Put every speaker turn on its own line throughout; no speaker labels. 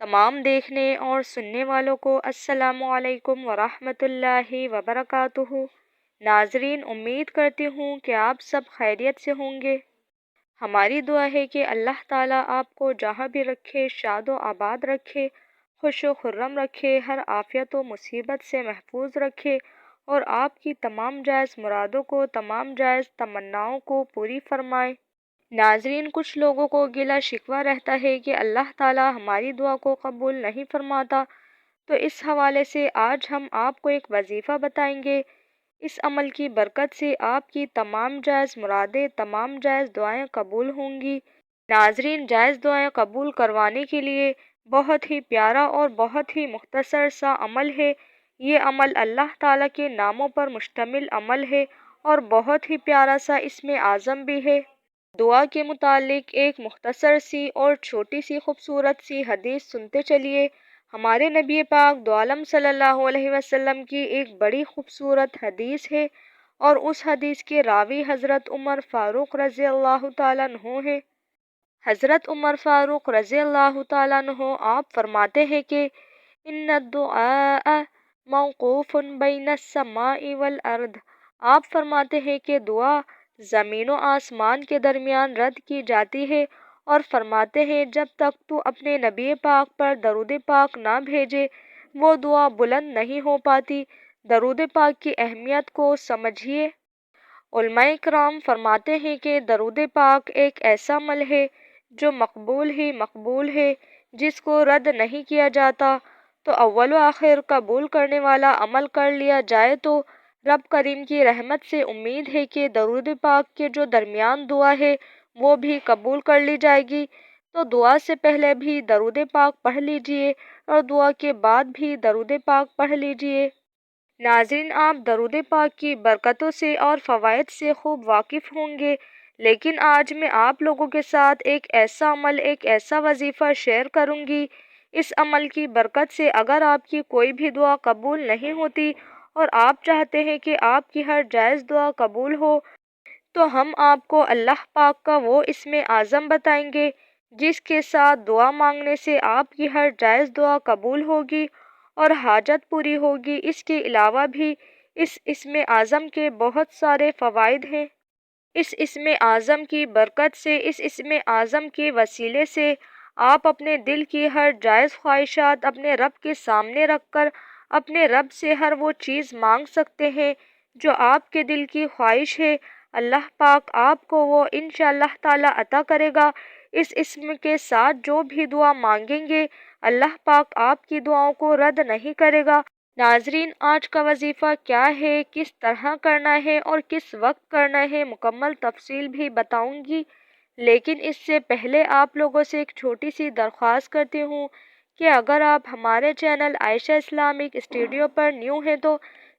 تمام دیکھنے اور سننے والوں کو السلام علیکم ورحمۃ اللہ وبرکاتہ۔ ناظرین، امید کرتی ہوں کہ آپ سب خیریت سے ہوں گے۔ ہماری دعا ہے کہ اللہ تعالیٰ آپ کو جہاں بھی رکھے شاد و آباد رکھے، خوش و خرم رکھے، ہر آفت و مصیبت سے محفوظ رکھے اور آپ کی تمام جائز مرادوں کو، تمام جائز تمناؤں کو پوری فرمائے۔ ناظرین، کچھ لوگوں کو گلہ شکوہ رہتا ہے کہ اللہ تعالیٰ ہماری دعا کو قبول نہیں فرماتا، تو اس حوالے سے آج ہم آپ کو ایک وظیفہ بتائیں گے۔ اس عمل کی برکت سے آپ کی تمام جائز مرادیں، تمام جائز دعائیں قبول ہوں گی۔ ناظرین، جائز دعائیں قبول کروانے کے لیے بہت ہی پیارا اور بہت ہی مختصر سا عمل ہے۔ یہ عمل اللہ تعالیٰ کے ناموں پر مشتمل عمل ہے اور بہت ہی پیارا سا اسم اعظم بھی ہے۔ دعا کے متعلق ایک مختصر سی اور چھوٹی سی خوبصورت سی حدیث سنتے چلیے۔ ہمارے نبی پاک دو عالم صلی اللہ علیہ وسلم کی ایک بڑی خوبصورت حدیث ہے اور اس حدیث کے راوی حضرت عمر فاروق رضی اللہ تعالیٰ عنہ ہیں۔ حضرت عمر فاروق رضی اللہ تعالیٰ عنہ آپ فرماتے ہیں کہ ان الدعاء موقوف بین السماء والارض۔ آپ فرماتے ہیں کہ دعا زمین و آسمان کے درمیان رد کی جاتی ہے، اور فرماتے ہیں جب تک تو اپنے نبی پاک پر درود پاک نہ بھیجے وہ دعا بلند نہیں ہو پاتی۔ درود پاک کی اہمیت کو سمجھیے۔ علماء کرام فرماتے ہیں کہ درود پاک ایک ایسا عمل ہے جو مقبول ہی مقبول ہے، جس کو رد نہیں کیا جاتا۔ تو اول و آخر قبول کرنے والا عمل کر لیا جائے تو رب کریم کی رحمت سے امید ہے کہ درود پاک کے جو درمیان دعا ہے وہ بھی قبول کر لی جائے گی۔ تو دعا سے پہلے بھی درود پاک پڑھ لیجئے اور دعا کے بعد بھی درود پاک پڑھ لیجئے۔ ناظرین، آپ درود پاک کی برکتوں سے اور فوائد سے خوب واقف ہوں گے، لیکن آج میں آپ لوگوں کے ساتھ ایک ایسا عمل، ایک ایسا وظیفہ شیئر کروں گی۔ اس عمل کی برکت سے اگر آپ کی کوئی بھی دعا قبول نہیں ہوتی اور آپ چاہتے ہیں کہ آپ کی ہر جائز دعا قبول ہو، تو ہم آپ کو اللہ پاک کا وہ اسم اعظم بتائیں گے جس کے ساتھ دعا مانگنے سے آپ کی ہر جائز دعا قبول ہوگی اور حاجت پوری ہوگی۔ اس کے علاوہ بھی اس اسم اعظم کے بہت سارے فوائد ہیں۔ اس اسم اعظم کی برکت سے، اس اسم اعظم کے وسیلے سے آپ اپنے دل کی ہر جائز خواہشات اپنے رب کے سامنے رکھ کر اپنے رب سے ہر وہ چیز مانگ سکتے ہیں جو آپ کے دل کی خواہش ہے۔ اللہ پاک آپ کو وہ انشاءاللہ تعالی عطا کرے گا۔ اس اسم کے ساتھ جو بھی دعا مانگیں گے اللہ پاک آپ کی دعاؤں کو رد نہیں کرے گا۔ ناظرین، آج کا وظیفہ کیا ہے، کس طرح کرنا ہے اور کس وقت کرنا ہے، مکمل تفصیل بھی بتاؤں گی، لیکن اس سے پہلے آپ لوگوں سے ایک چھوٹی سی درخواست کرتی ہوں کہ اگر آپ ہمارے چینل عائشہ اسلامک اسٹوڈیو پر نیو ہیں تو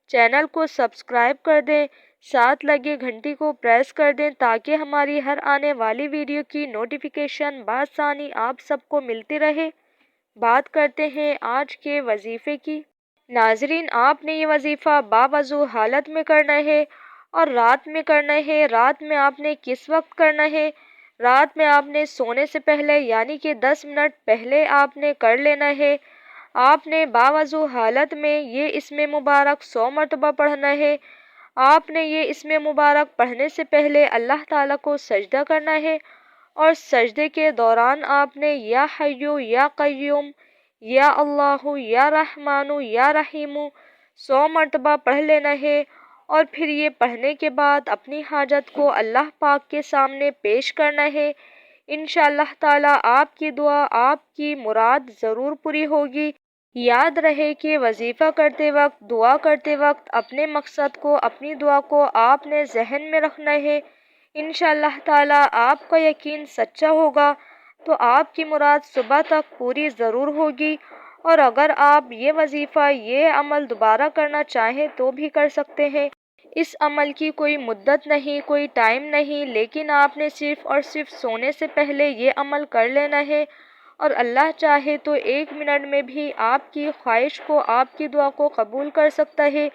چینل کو سبسکرائب کر دیں، ساتھ لگے گھنٹی کو پریس کر دیں تاکہ ہماری ہر آنے والی ویڈیو کی نوٹیفیکیشن بآسانی آپ سب کو ملتی رہے۔ بات کرتے ہیں آج کے وظیفے کی۔ ناظرین، آپ نے یہ وظیفہ باوضو حالت میں کرنا ہے اور رات میں کرنا ہے۔ رات میں آپ نے کس وقت کرنا ہے؟ رات میں آپ نے سونے سے پہلے، یعنی کہ 10 منٹ پہلے آپ نے کر لینا ہے۔ آپ نے باوضو حالت میں یہ اسم مبارک 100 مرتبہ پڑھنا ہے۔ آپ نے یہ اسم مبارک پڑھنے سے پہلے اللہ تعالیٰ کو سجدہ کرنا ہے، اور سجدے کے دوران آپ نے یا حیو یا قیوم، یا اللہ، یا رحمان، یا رحیم 100 مرتبہ پڑھ لینا ہے، اور پھر یہ پڑھنے کے بعد اپنی حاجت کو اللہ پاک کے سامنے پیش کرنا ہے۔ انشاءاللہ تعالی آپ کی دعا، آپ کی مراد ضرور پوری ہوگی۔ یاد رہے کہ وظیفہ کرتے وقت، دعا کرتے وقت اپنے مقصد کو، اپنی دعا کو آپ نے ذہن میں رکھنا ہے۔ انشاءاللہ تعالی آپ کا یقین سچا ہوگا تو آپ کی مراد صبح تک پوری ضرور ہوگی، اور اگر آپ یہ وظیفہ، یہ عمل دوبارہ کرنا چاہیں تو بھی کر سکتے ہیں۔ اس عمل کی کوئی مدت نہیں، کوئی ٹائم نہیں، لیکن آپ نے صرف اور صرف سونے سے پہلے یہ عمل کر لینا ہے، اور اللہ چاہے تو 1 منٹ میں بھی آپ کی خواہش کو، آپ کی دعا کو قبول کر سکتا ہے،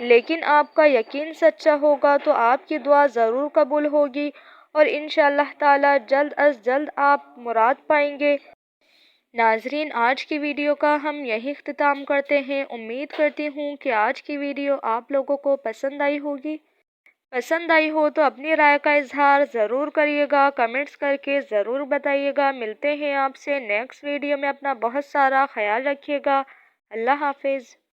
لیکن آپ کا یقین سچا ہوگا تو آپ کی دعا ضرور قبول ہوگی، اور انشاءاللہ تعالی جلد از جلد آپ مراد پائیں گے۔ ناظرین، آج کی ویڈیو کا ہم یہی اختتام کرتے ہیں۔ امید کرتی ہوں کہ آج کی ویڈیو آپ لوگوں کو پسند آئی ہوگی۔ پسند آئی ہو تو اپنی رائے کا اظہار ضرور کریے گا، کمنٹس کر کے ضرور بتائیے گا۔ ملتے ہیں آپ سے نیکسٹ ویڈیو میں، اپنا بہت سارا خیال رکھیے گا۔ اللہ حافظ۔